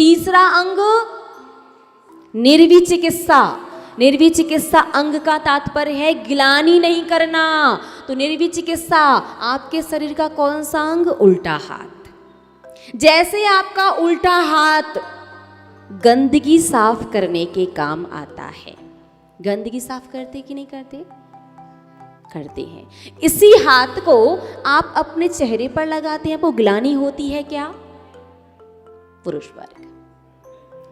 तीसरा अंग निर्विचिकित्सा। निर्विचिकित्सा अंग का तात्पर्य है गिलानी नहीं करना। तो निर्विचिकित्सा आपके शरीर का कौन सा अंग? उल्टा हाथ। जैसे आपका उल्टा हाथ गंदगी साफ करने के काम आता है। गंदगी साफ करते कि नहीं करते? करते हैं। इसी हाथ को आप अपने चेहरे पर लगाते हैं, वो गिलानी होती है क्या? पुरुष वर्ग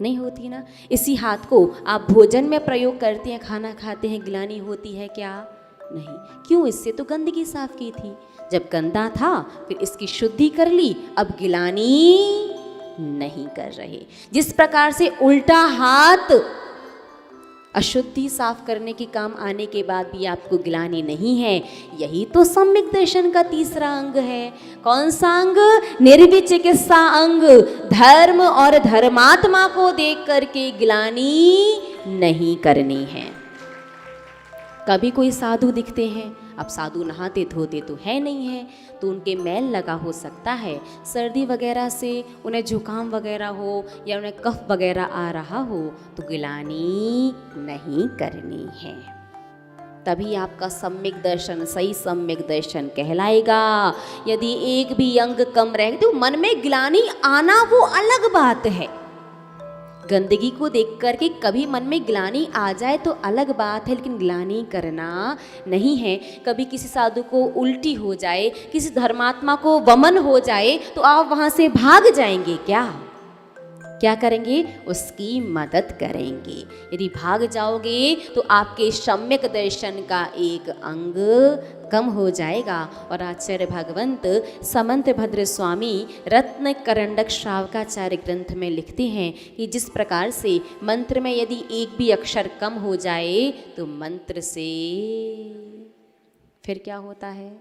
नहीं होती ना। इसी हाथ को आप भोजन में प्रयोग करते हैं, खाना खाते हैं, गिलानी होती है क्या? नहीं। क्यों? इससे तो गंदगी साफ की थी। जब गंदा था फिर इसकी शुद्धि कर ली, अब गिलानी नहीं कर रहे। जिस प्रकार से उल्टा हाथ अशुद्धि साफ करने के काम आने के बाद भी आपको गिलानी नहीं है, यही तो सम्यक दर्शन का तीसरा अंग है। कौन सा अंग? निर्विचिकित्सा अंग। धर्म और धर्मात्मा को देख करके गिलानी नहीं करनी है। कभी कोई साधु दिखते हैं, अब साधु नहाते धोते तो है नहीं है, तो उनके मैल लगा हो सकता है, सर्दी वगैरह से उन्हें जुकाम वगैरह हो या उन्हें कफ वगैरह आ रहा हो, तो गिलानी नहीं करनी है। तभी आपका सम्यक दर्शन सही सम्यक दर्शन कहलाएगा। यदि एक भी अंग कम रहे तो मन में गिलानी आना वो अलग बात है। गंदगी को देख करके कभी मन में गिलानी आ जाए तो अलग बात है, लेकिन गिलानी करना नहीं है। कभी किसी साधु को उल्टी हो जाए, किसी धर्मात्मा को वमन हो जाए, तो आप वहां से भाग जाएंगे क्या? क्या करेंगे? उसकी मदद करेंगे। यदि भाग जाओगे तो आपके सम्यक दर्शन का एक अंग कम हो जाएगा। और आचार्य भगवंत समंत भद्र स्वामी रत्न करंडक श्रावकाचार्य ग्रंथ में लिखते हैं कि जिस प्रकार से मंत्र में यदि एक भी अक्षर कम हो जाए तो मंत्र से फिर क्या होता है?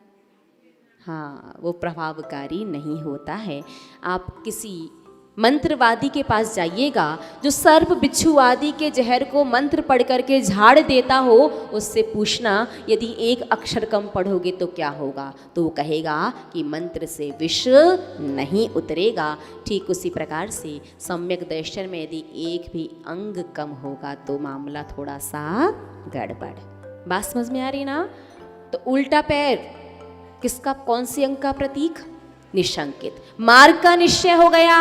हाँ, वो प्रभावकारी नहीं होता है। आप किसी मंत्रवादी के पास जाइएगा जो सर्प बिच्छू आदि के जहर को मंत्र पढ़ करके झाड़ देता हो, उससे पूछना यदि एक अक्षर कम पढ़ोगे तो क्या होगा? तो वो कहेगा कि मंत्र से विष नहीं उतरेगा। ठीक उसी प्रकार से सम्यक दर्शन में यदि एक भी अंग कम होगा तो मामला थोड़ा सा गड़बड़। बात समझ में आ रही ना? तो उल्टा पैर किसका, कौन सी अंग का प्रतीक? निशंकित। मार्ग का निश्चय हो गया,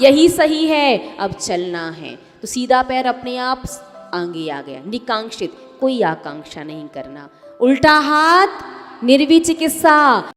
यही सही है, अब चलना है। तो सीधा पैर अपने आप आगे आ गया। निकांक्षित, कोई आकांक्षा नहीं करना। उल्टा हाथ निर्विचिकित्सा।